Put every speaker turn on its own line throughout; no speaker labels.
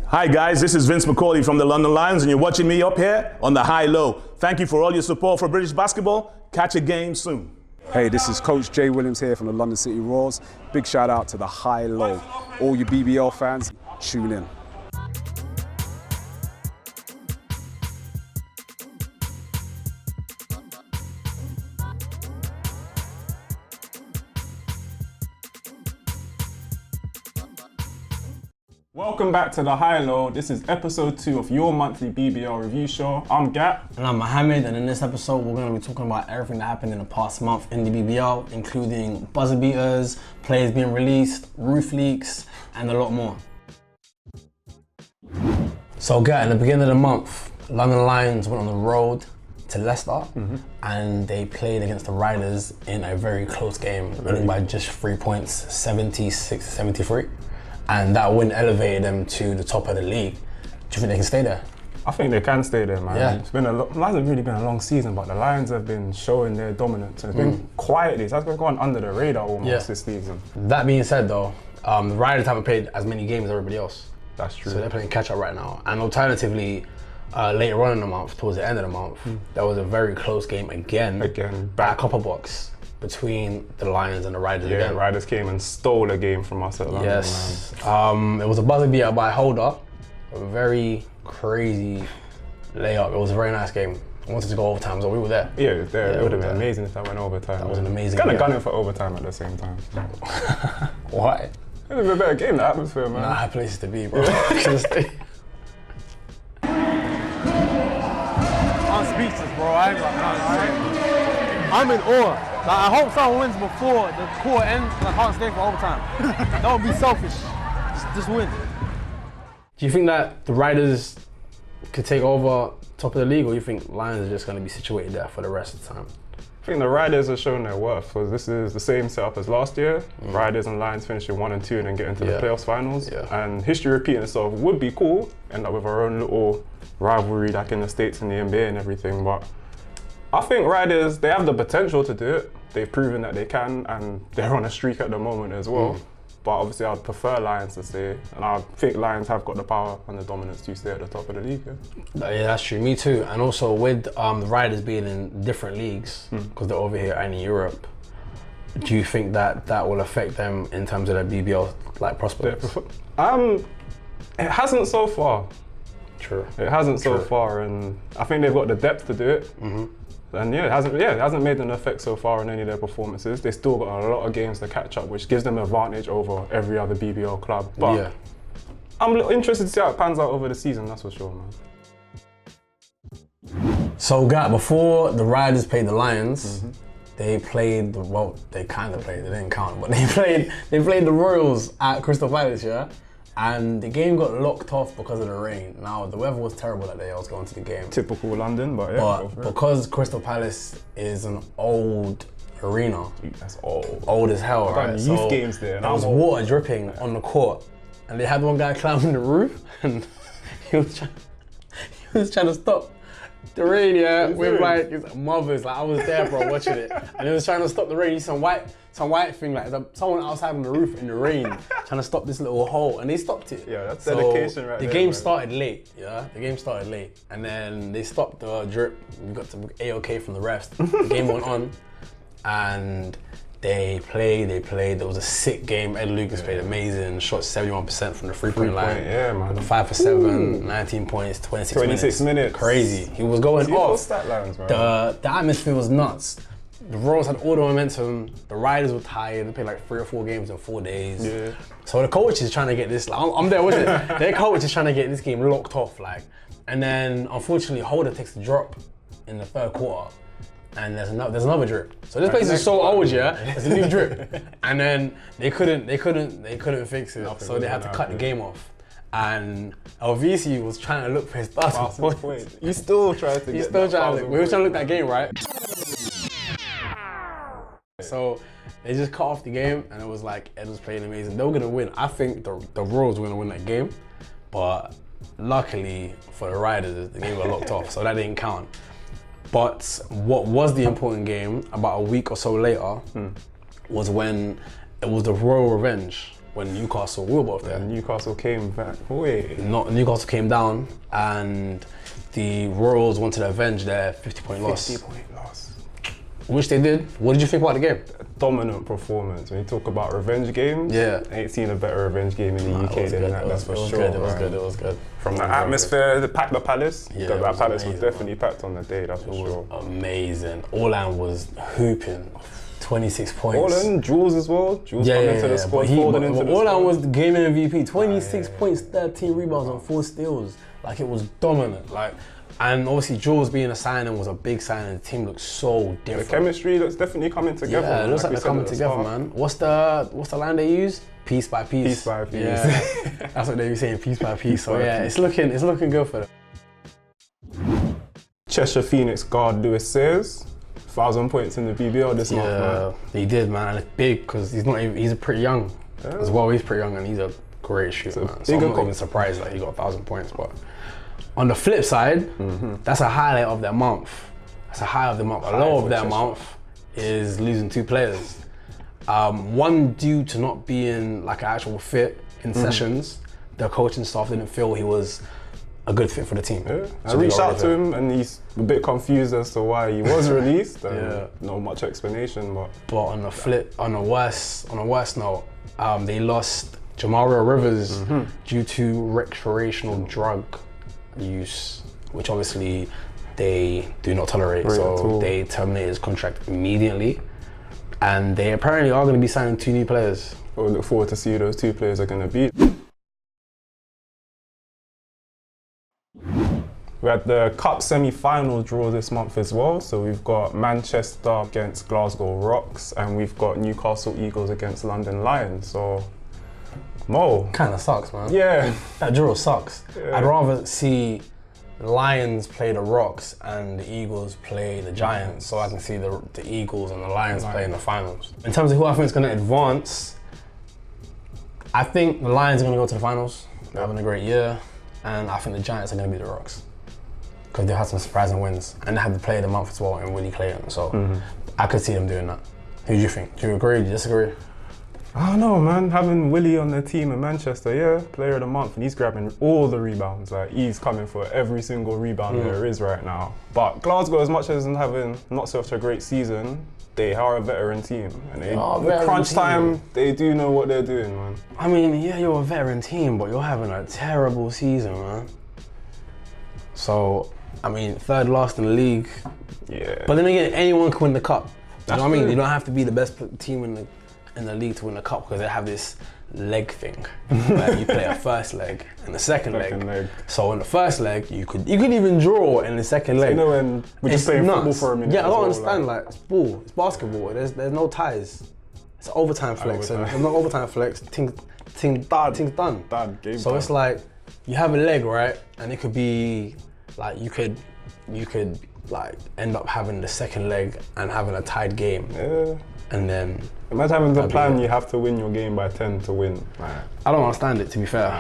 Hi guys, this is Vince McCauley from the London Lions and you're watching me up here on the High-Low. Thank you for all your support for British basketball. Catch a game soon.
Hey, this is Coach Jay Williams here from the London City Roars. Big shout out to the High-Low. All you BBL fans, tune in.
Welcome back to the High-Low. This is episode 2 of your monthly BBL review show. I'm Gap.
And I'm Mohammed, and in this episode we're going to be talking about everything that happened in the past month in the BBL, including buzzer beaters, players being released, roof leaks, and a lot more. So Gap, in the beginning of the month, London Lions went on the road to Leicester and they played against the Riders in a very close game, winning by just 3 points, 76-73. And that win elevated them to the top of the league. Do you think they can stay there?
I think they can stay there, man.
Yeah.
It's hasn't really been a long season, but the Lions have been showing their dominance. It's been quietly, it's been going under the radar almost this season.
That being said though, the Riders haven't played as many games as everybody else.
That's true.
So they're playing catch up right now. And alternatively, later on in the month, towards the end of the month, there was a very close game again
back
at Copper Box between the Lions and the Riders again.
Riders came and stole a game from us at London.
Yes. It was a buzzer beater by Holder. A very crazy layup. It was a very nice game. I wanted to go overtime, so we were there.
Yeah, it would have been amazing if that went overtime.
That was an amazing
game.
game.
Kind of gunning for overtime at the same time.
Why?
It was a better game, the atmosphere, man.
Nah, places to be, bro.
I'm speechless, bro. I'm in awe. Like, I hope someone wins before the quarter ends, and I can't stay for overtime. That would be selfish. Just win.
Do you think that the Riders could take over top of the league, or you think Lions are just going to be situated there for the rest of the time?
I think the Riders have shown their worth, because this is the same setup as last year. Riders and Lions finishing 1 and 2 and then get into the playoffs finals. And history repeating itself would be cool, end up with our own little rivalry like in the States and the NBA and everything. But I think Riders, they have the potential to do it. They've proven that they can, and they're on a streak at the moment as well. But obviously I'd prefer Lions to stay, and I think Lions have got the power and the dominance to stay at the top of the league.
Yeah, that's true, me too. And also with the Riders being in different leagues, because they're over here and in Europe, do you think that that will affect them in terms of their BBL prospects?
It hasn't so far.
True.
It hasn't so far, and I think they've got the depth to do it. And it hasn't made an effect so far in any of their performances. They still got a lot of games to catch up, which gives them an advantage over every other BBL club. But I'm interested to see how it pans out over the season, that's for sure, man.
So, before the Riders played the Lions, they played, well, they kind of played, they didn't count, but they played the Royals at Crystal Palace, yeah? And the game got locked off because of the rain. Now, the weather was terrible that day I was going to the game.
Typical London, but yeah.
But because Crystal Palace is an old arena.
That's old.
Old as hell, right?
Youth games there.
There was water dripping on the court. And they had one guy climbing the roof and he was trying to stop the rain, with like his mothers. Like, I was there, bro, watching it. And he was trying to stop the rain. He's some white thing, like someone outside on the roof in the rain trying to stop this little hole, and they stopped it.
Yeah, that's dedication right there.
The game started late, The game started late. And then they stopped the drip. We got some A-OK from the refs. The game went on and they played. There was a sick game. Ed Lucas played amazing, shot 71% from the three-point line.
Yeah, man.
5 for 7, 19 points, 26 minutes. Crazy. He was going off.
Stat lines, man.
The atmosphere was nuts. The Royals had all the momentum. The Riders were tired. They played like 3 or 4 games in 4 days. Yeah. So the coach is trying to get this. Like, I'm there watching it. Their coach is trying to get this game locked off, like. And then unfortunately, Holder takes the drop in the 3rd quarter, and there's another drip. So this place is so old, There's a new drip, and then they couldn't fix it. So they had to cut the game off. And LVC was trying to look for his thousand points.
You still tried to.
We were trying to look that game, right? So they just cut off the game, and it was like Ed was playing amazing. They were gonna win. I think the Royals were gonna win that game, but luckily for the Riders, the game got locked off, so that didn't count. But what was the important game about a week or so later was when it was the Royal Revenge when Newcastle, we were both there.
Newcastle came back. Wait.
Newcastle came down and the Royals wanted to avenge their 50-point loss.
50-point loss.
Which they did. What did you think about the game?
Dominant performance. When you talk about revenge games, I ain't seen a better revenge game in the UK than that, that's for sure.
It was good.
From the atmosphere, the Palace, because that Palace was definitely packed on the day, that's for sure.
Amazing. Orlan was hooping. 26 points.
Orlan, Jules as well. Jules coming into the squad, folding into the squad.
Orlan was the game MVP. 26 points, 13 rebounds and 4 steals. Like, it was dominant. Like, and obviously Jules being a signing was a big signing. The team looks so different.
The chemistry looks definitely coming together.
Yeah, it looks like they're coming together, man. What's the line they use? Piece by piece.
Piece by piece.
Yeah. That's what they were saying, piece by piece. So yeah, it's looking good for them.
Cheshire Phoenix guard Lewis Sayers, 1,000 points in the BBL this month, man.
He did, man, and it's big because he's pretty young as well. He's pretty young and he's a great shooter, man. So I'm not even surprised that he got 1,000 points. But on the flip side, that's a highlight of their month. That's a high of the month. A low of their month is losing 2 players. One due to not being like an actual fit in sessions. The coaching staff didn't feel he was a good fit for the team.
Yeah. So I reached out to him and he's a bit confused as to why he was released. Not much explanation, but
on the worst note, they lost Jamario Rivers due to recreational drug use, which obviously they do not tolerate. So they terminated his contract immediately, and they apparently are going to be signing 2 new players.
We'll look forward to see who those 2 players are going to be. We had the Cup semi-final draw this month as well. So we've got Manchester against Glasgow Rocks and we've got Newcastle Eagles against London Lions. So, Mo.
Kind of sucks, man.
Yeah.
That draw sucks. Yeah. I'd rather see the Lions play the Rocks and the Eagles play the Giants so I can see the Eagles and the Lions play in the finals. In terms of who I think is going to advance, I think the Lions are going to go to the finals. They're having a great year. And I think the Giants are going to beat the Rocks. Because they've had some surprising wins and they have the player of the month as well in Willie Clayton. So I could see them doing that. Who do you think? Do you agree? Do you disagree?
I don't know, man. Having Willie on the team in Manchester, yeah, player of the month, and he's grabbing all the rebounds. Like, he's coming for every single rebound there is right now. But Glasgow, as much as having not such a great season, they are a veteran team. And they, crunch time, they do know what they're doing, man.
I mean, yeah, you're a veteran team, but you're having a terrible season, man. So, I mean, 3rd last in the league.
Yeah.
But then again, anyone can win the cup. You know what I mean? You don't have to be the best team in the league to win the cup because they have this leg thing. Where you play a first leg and a second leg. So in the first leg, you could even draw in the second leg.
You know when we're just playing football for a minute.
Yeah, I don't understand. Like, it's ball, it's basketball. There's no ties. It's overtime flex. And there's no overtime flex. Thing's done. So it's like you have a leg, right? And it could be like you could like end up having the second leg and having a tied game.
Yeah.
And then
imagine having the plan you have to win your game by 10 to win. Right.
I don't understand it, to be fair.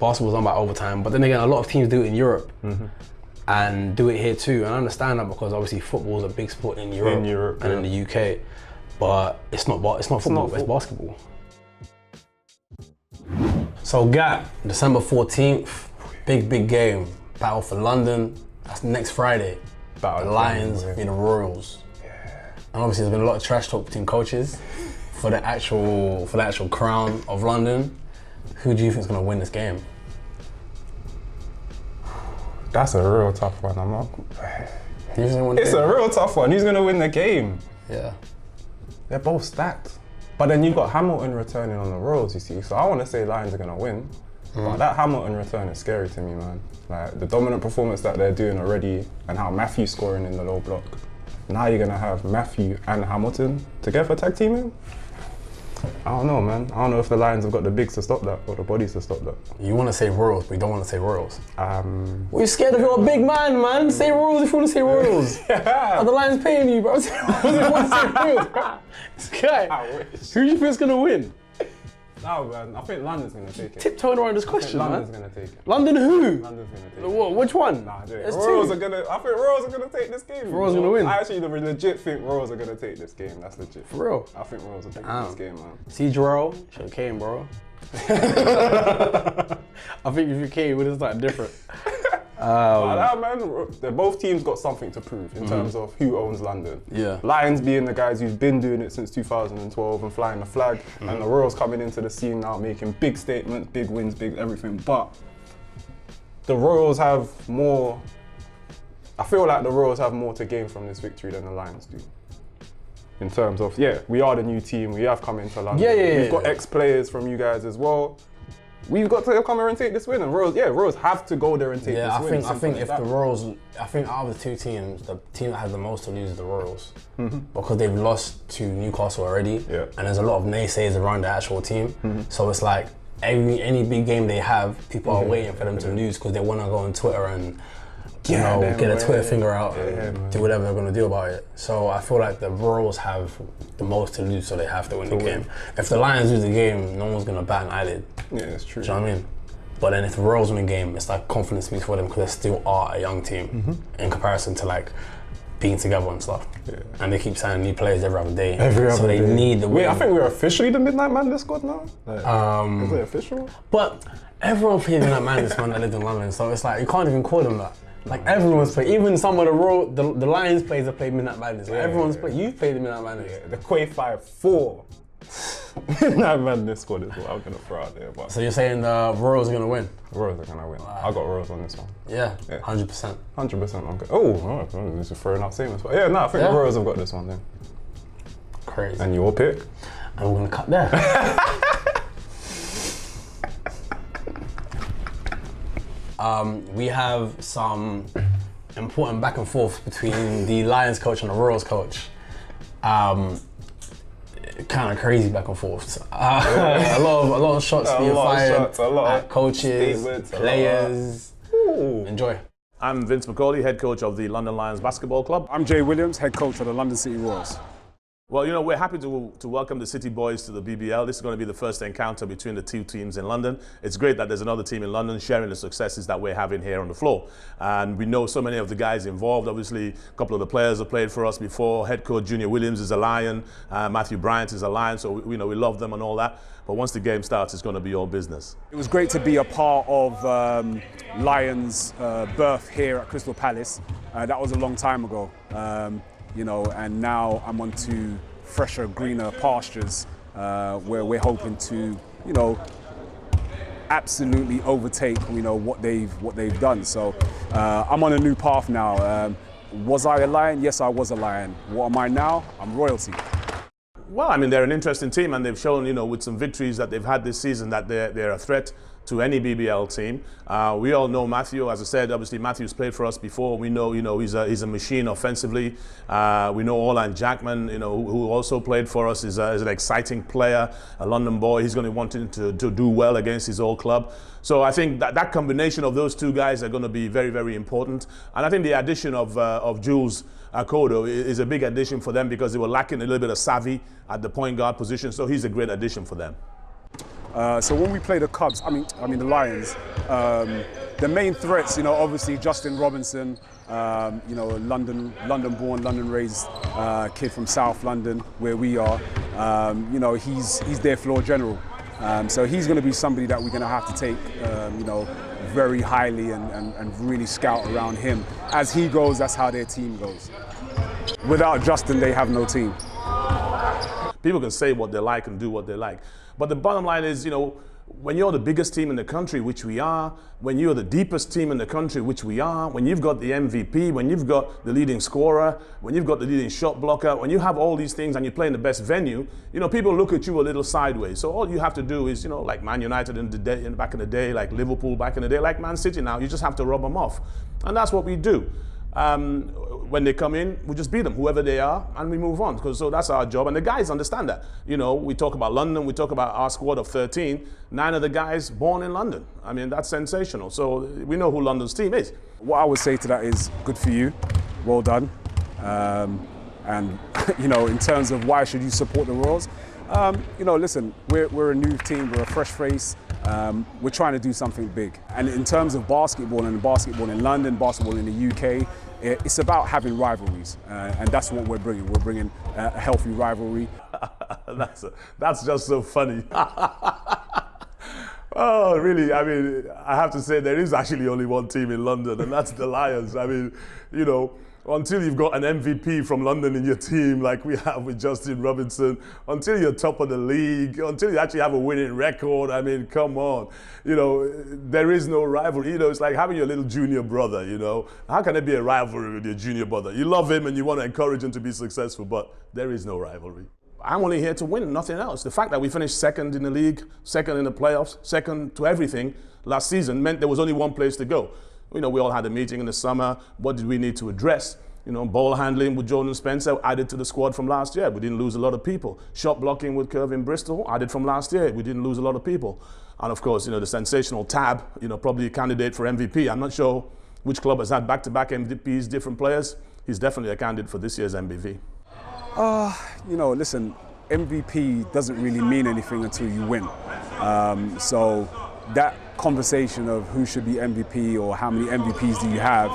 Basketball's done by overtime, but then again, a lot of teams do it in Europe and do it here too. And I understand that because obviously football's a big sport in Europe, and in the UK, but it's not football, it's basketball. So Gap, December 14th, big game, battle for London. That's next Friday. The Lions v the Royals. And obviously there's been a lot of trash talk between coaches for the actual crown of London. Who do you think is going to win this game?
That's a real tough one.
It's
a real tough one. Who's going to win the game?
Yeah.
They're both stacked. But then you've got Hamilton returning on the Royals, you see. So I want to say Lions are going to win. But that Hamilton return is scary to me, man. Like, the dominant performance that they're doing already and how Matthew's scoring in the low block. Now you're going to have Matthew and Hamilton together tag teaming? I don't know, man. I don't know if the Lions have got the bigs to stop that or the bodies to stop that.
You want to say Royals, but you don't want to say Royals. We're scared of your big man. Say Royals if you want to say Royals. Are the Lions paying you, bro? Say Royals if you want to say Royals, bro. This guy. Who do you think is going to win?
Oh man, I think London's gonna take it.
Tiptoeing around this question, man.
London's gonna take it.
London who?
London's gonna take it.
What, which one?
Nah,
There's
Royals
two.
are gonna. I think Royals are gonna take this game.
Royals gonna win?
I actually legit think Royals are gonna take this game. That's legit.
For real?
I think Royals are taking this game, man.
See, Jarrell, should have came, bro. I think if you came, it would have started different.
Man, both teams got something to prove in terms of who owns London.
Yeah.
Lions being the guys who've been doing it since 2012 and flying the flag, and the Royals coming into the scene now making big statements, big wins, big everything. But the Royals have more. I feel like the Royals have more to gain from this victory than the Lions do. In terms of, we are the new team. We have come into London. We've got ex-players from you guys as well. We've got to come here and take this win, and Royals have to go there and take this win.
I think if the Royals, out of the two teams, the team that has the most to lose is the Royals, because they've lost to Newcastle already, and there's a lot of naysayers around the actual team. So it's like any big game they have, people are waiting for them to lose because they want to go on Twitter and get a Twitter finger out and do whatever they're going to do about it. So I feel like the Royals have the most to lose, so they have to win the game. If the Lions lose the game, no one's going to bat an eyelid.
Yeah, it's true.
Do you know what I mean? But then if the Royals win the game, it's like confidence boost for them because they still are a young team in comparison to like being together and stuff. And they keep signing new players every other day. So they need the win.
Wait, I think we're officially the Midnight Madness squad now? Is it official?
But everyone plays Midnight Madness, man, that lives in London. So it's like, you can't even call them that. Like everyone's played, even some of the Lions players have played Midnight Madness. Like everyone's played, you've played the Midnight Madness.
The Quay 5-4 Midnight Madness squad is what I'm going to throw out there. But
So you're saying the Royals are going to win?
the Royals are going to win. I got Royals on this one.
Yeah, 100%.
100% I'm good. Oh, this is throwing out famous. But I think the Royals have got this one then.
Crazy.
And your pick?
And we're going to cut there. We have some important back and forth between the Lions coach and the Royals coach. Kind of crazy back and forth. A lot of shots being fired at coaches, players. Enjoy.
I'm Vince McCauley, head coach of the London Lions Basketball Club.
I'm Jay Williams, head coach of the London City Royals.
Well, we're happy to welcome the City Boys to the BBL. This is going to be the first encounter between the two teams in London. It's great that there's another team in London sharing the successes that we're having here on the floor. And we know so many of the guys involved. Obviously, a couple of the players have played for us before. Head coach Junior Williams is a Lion. Matthew Bryant is a Lion. So we love them and all that. But once the game starts, it's going to be all business.
It was great to be a part of Lions' birth here at Crystal Palace. That was a long time ago. And now I'm on to fresher, greener pastures where we're hoping to, absolutely overtake, what they've done. So I'm on a new path now. Was I a Lion? Yes, I was a Lion. What am I now? I'm royalty.
Well, they're an interesting team, and they've shown, with some victories that they've had this season, that they're a threat to any BBL team. We all know Matthew. As I said, obviously Matthew's played for us before. We know, he's a machine offensively. We know Orlan Jackman, who also played for us, is an exciting player, a London boy. He's going to want to do well against his old club. So I think that combination of those two guys are going to be very, very important. And I think the addition of Jules Akodo is a big addition for them because they were lacking a little bit of savvy at the point guard position. So he's a great addition for them.
So when we play the Cubs, the Lions, the main threats, obviously Justin Robinson, London-born, London-raised kid from South London, where we are. He's their floor general. So he's going to be somebody that we're going to have to take, very highly and really scout around him. As he goes, that's how their team goes. Without Justin, they have no team.
People can say what they like and do what they like. But the bottom line is, when you're the biggest team in the country, which we are, when you're the deepest team in the country, which we are, when you've got the MVP, when you've got the leading scorer, when you've got the leading shot blocker, when you have all these things and you play in the best venue, people look at you a little sideways. So all you have to do is, like Man United back in the day, like Liverpool back in the day, like Man City now, you just have to rub them off. And that's what we do. When they come in, we just beat them, whoever they are, and we move on. So that's our job, and the guys understand that. We talk about London, we talk about our squad of 13, 9 of the guys born in London. That's sensational. So we know who London's team is.
What I would say to that is, good for you, well done. And in terms of why should you support the Royals, You know, listen, we're a new team, we're a fresh face. We're trying to do something big. And in terms of basketball in London, basketball in the UK, it's about having rivalries. And that's what we're bringing. We're bringing a healthy rivalry.
That's just so funny. Oh, really? I mean, I have to say there is actually only one team in London, and that's the Lions. I mean, you know, until you've got an MVP from London in your team, like we have with Justin Robinson, until you're top of the league, until you actually have a winning record, I mean, come on. You know, there is no rivalry. You know, it's like having your little junior brother, you know. How can there be a rivalry with your junior brother? You love him and you want to encourage him to be successful, but there is no rivalry. I'm only here to win, nothing else. The fact that we finished second in the league, second in the playoffs, second to everything last season meant there was only one place to go. You know, we all had a meeting in the summer. What did we need to address? You know, ball handling with Jordan Spencer added to the squad from last year. We didn't lose a lot of people. Shot blocking with Kirvin Bristol added from last year. We didn't lose a lot of people. And of course, you know, the sensational Tab, you know, probably a candidate for MVP. I'm not sure which club has had back-to-back MVPs, different players. He's definitely a candidate for this year's MVP.
You know, listen, MVP doesn't really mean anything until you win. So that conversation of who should be MVP or how many MVPs do you have,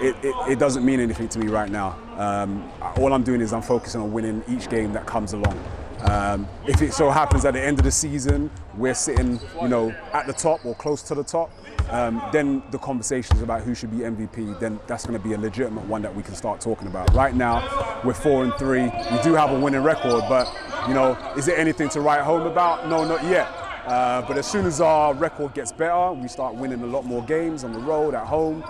it doesn't mean anything to me right now. All I'm doing is I'm focusing on winning each game that comes along. If it so happens at the end of the season we're sitting, you know, at the top or close to the top, then the conversations about who should be MVP, then that's going to be a legitimate one that we can start talking about. Right now, we're 4-3. We do have a winning record, but you know, is there anything to write home about? No, not yet. But as soon as our record gets better, we start winning a lot more games on the road, at home.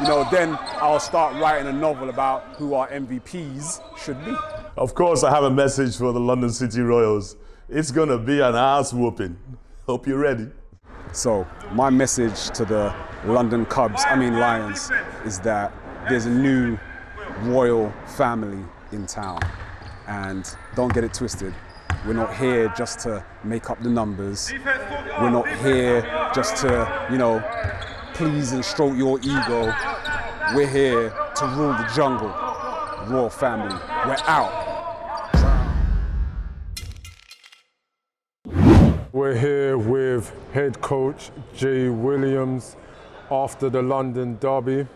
You know, then I'll start writing a novel about who our MVPs should be.
Of course, I have a message for the London City Royals. It's going to be an ass whooping. Hope you're ready.
So my message to the London Lions, is that there's a new royal family in town. And don't get it twisted. We're not here just to make up the numbers. We're not here just to, you know, please and stroke your ego. We're here to rule the jungle. Royal family, we're out.
We're here with head coach Jay Williams after the London derby.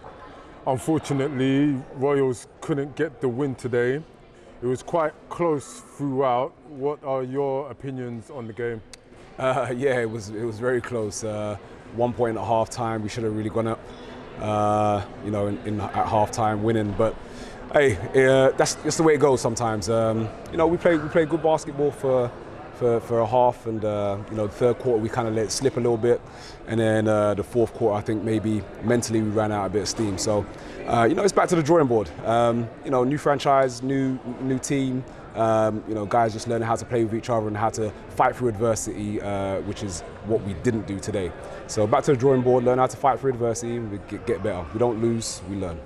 Unfortunately, Royals couldn't get the win today. It was quite close throughout. What are your opinions on the game?
Yeah, it was very close. 1 point at half time, we should have really gone up, you know, at half time winning. But hey, that's the way it goes sometimes. You know, we played good basketball for a half, and you know, the third quarter we kind of let it slip a little bit, and then the fourth quarter I think maybe mentally we ran out a bit of steam. So you know, it's back to the drawing board. You know, new franchise, new team. You know, guys just learning how to play with each other and how to fight through adversity, which is what we didn't do today. So back to the drawing board, learn how to fight through adversity, and we get better. We don't lose, we learn.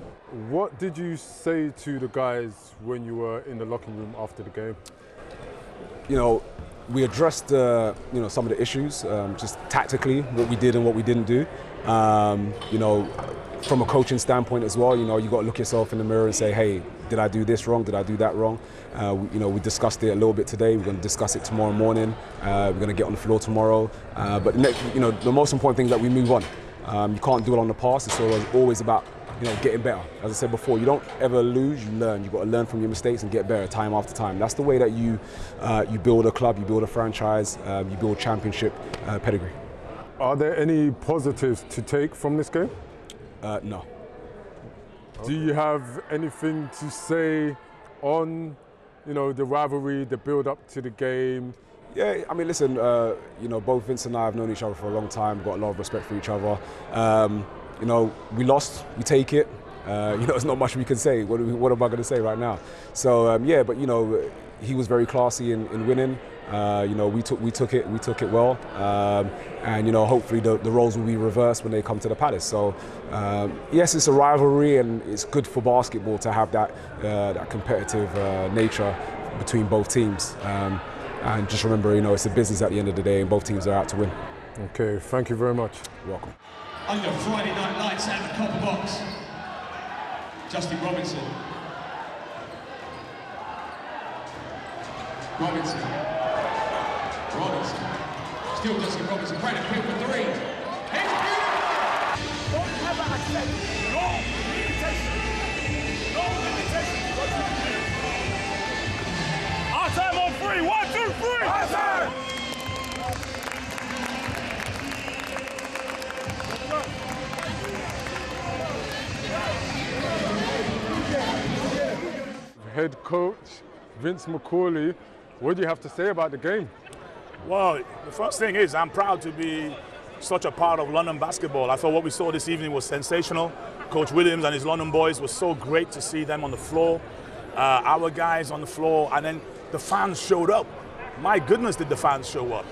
What did you say to the guys when you were in the locker room after the game?
You know, we addressed you know, some of the issues, just tactically, what we did and what we didn't do. You know, from a coaching standpoint as well, you know, you got to look yourself in the mirror and say, hey, did I do this wrong? Did I do that wrong? You know, we discussed it a little bit today. We're going to discuss it tomorrow morning. We're going to get on the floor tomorrow. But you know, the most important thing is that we move on. You can't do it on the past. It's always about, you know, getting better. As I said before, you don't ever lose, you learn. You've got to learn from your mistakes and get better time after time. That's the way that you build a club, you build a franchise, you build championship pedigree.
Are there any positives to take from this game?
No.
Do you have anything to say on, you know, the rivalry, the build-up to the game?
Yeah, I mean, listen, you know, both Vince and I have known each other for a long time, got a lot of respect for each other. You know, we lost, we take it. You know, there's not much we can say. What am I going to say right now? So, yeah, but, you know, he was very classy in winning. You know, we took it well. And, you know, hopefully the roles will be reversed when they come to the Palace. So, yes, it's a rivalry and it's good for basketball to have that, that competitive nature between both teams. And just remember, you know, it's a business at the end of the day and both teams are out to win.
Okay, thank you very much.
You're welcome.
Under Friday Night Lights at the Copper Box, Justin Robinson. Robinson. Still doesn't Robinson. Brandon quick for three. It's beautiful! Don't ever accept no limitation. No limitation. Our time on three. 1, 2, 3. Our time!
Head coach Vince McCauley, what do you have to say about the game?
Well, the first thing is I'm proud to be such a part of London basketball. I thought what we saw this evening was sensational. Coach Williams and his London boys was so great to see them on the floor. Our guys on the floor, and then the fans showed up. My goodness, did the fans show up.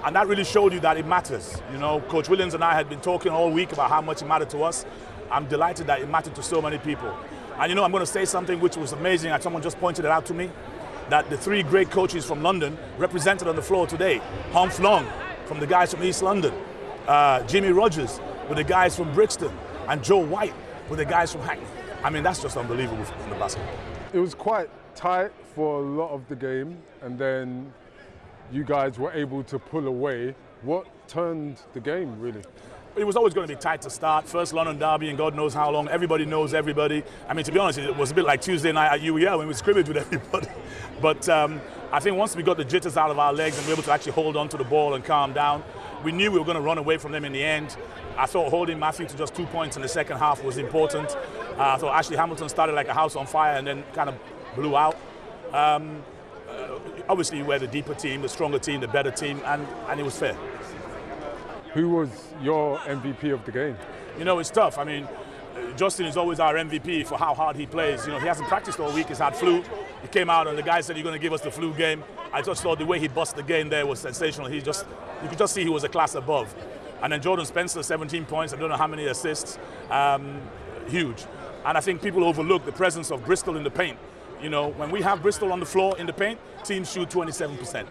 And that really showed you that it matters. You know, Coach Williams and I had been talking all week about how much it mattered to us. I'm delighted that it mattered to so many people. And you know, I'm going to say something which was amazing, and someone just pointed it out to me, that the 3 great coaches from London represented on the floor today. Humph Long from the guys from East London, Jimmy Rogers with the guys from Brixton, and Joe White with the guys from Hackney. I mean, that's just unbelievable in the basketball.
It was quite tight for a lot of the game, and then you guys were able to pull away. What turned the game, really?
It was always going to be tight to start. First London derby, and God knows how long. Everybody knows everybody. I mean, to be honest, it was a bit like Tuesday night at UEA when we scrimmaged with everybody. But I think once we got the jitters out of our legs and we were able to actually hold on to the ball and calm down, we knew we were going to run away from them in the end. I thought holding Matthew to just 2 points in the second half was important. I thought Ashley Hamilton started like a house on fire and then kind of blew out. Obviously, we're the deeper team, the stronger team, the better team, and it was fair.
Who was your MVP of the game?
You know, it's tough. I mean, Justin is always our MVP for how hard he plays. You know, he hasn't practiced all week. He's had flu. He came out and the guy said, "You're going to give us the flu game." I just thought the way he bust the game there was sensational. You could just see he was a class above. And then Jordan Spencer, 17 points. I don't know how many assists. Huge. And I think people overlook the presence of Bristol in the paint. You know, when we have Bristol on the floor in the paint, teams shoot 27%.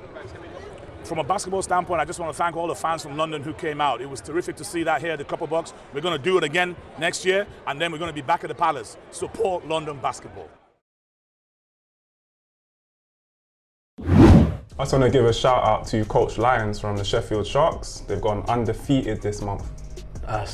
From a basketball standpoint, I just want to thank all the fans from London who came out. It was terrific to see that here at the Copper Box. We're going to do it again next year, and then we're going to be back at the Palace. Support London basketball.
I just want to give a shout out to Coach Lyons from the Sheffield Sharks. They've gone undefeated this month.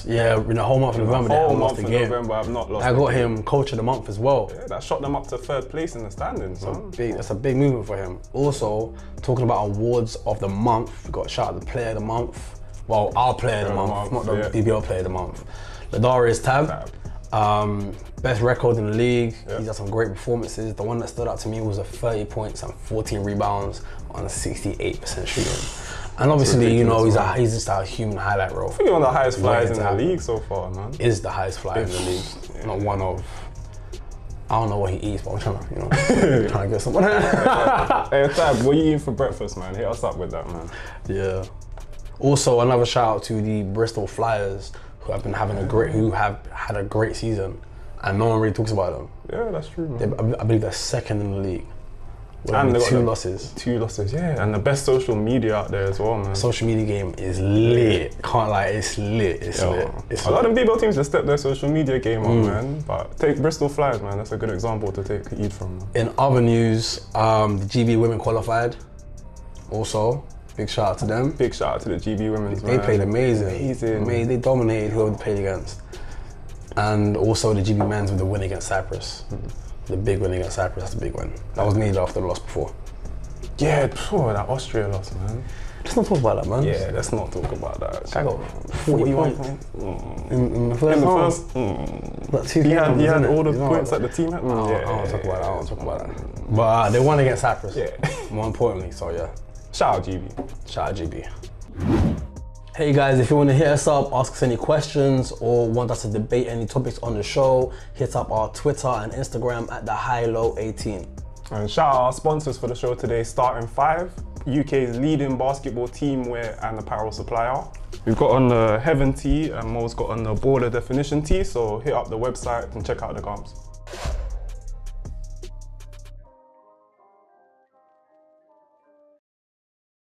Yeah, in the whole month of November.
The whole month of November, I've not lost.
I got him Coach of the Month as well.
Yeah, that shot them up to 3rd place in the standings.
That's a big movement for him. Also, talking about awards of the month, we got shout out the Player of the Month. Well, our Player of the Month, not the BBL Player of the Month. Ladarius Tab. Best record in the league. Yep. He's had some great performances. The one that stood out to me was a 30 points and 14 rebounds on a 68% shooting. And obviously, you know, he's just a human highlight reel.
I think he's one of the highest flyers in the league so far, man.
Is the highest flyer in the league. Yeah. Not one of. I don't know what he eats, but I'm trying to, you know, trying to get someone.
Hey, Tab, what are you eating for breakfast, man? Hit us up with that, man.
Yeah. Also, another shout out to the Bristol Flyers, who have had a great season, and no one really talks about them.
Yeah, that's true, man.
I believe they're 2nd in the league.
And
they got 2 losses.
2 losses, yeah. And the best social media out there as well, man.
Social media game is lit. Can't lie, it's lit. It's lit.
A lot of BBL teams just step their social media game on, man. But take Bristol Flyers, man. That's a good example to take heed from. Man.
In other news, the GB women qualified. Also, big shout out to them.
Big shout out to the GB women's, man.
They played amazing. They dominated whoever they played against. And also the GB men's with the win against Cyprus. The big win against Cyprus, that's the big win. That was needed after the loss before.
Yeah, that Austria loss, man.
Let's not talk about that, man.
Yeah, let's not talk about that.
I got 40 points. In the first half.
He had all the points that the team had.
I don't talk about that. But they won against Cyprus. Yeah. More importantly, so yeah.
Shout out GB.
Shout out GB. Hey guys, if you want to hit us up, ask us any questions, or want us to debate any topics on the show, hit up our Twitter and Instagram at the HIGH-LOW Ep2.
And shout out our sponsors for the show today, Starting 5, UK's leading basketball teamwear and apparel supplier. We've got on the Heaven tee and Mo's got on the Border Definition tee, so hit up the website and check out the garms.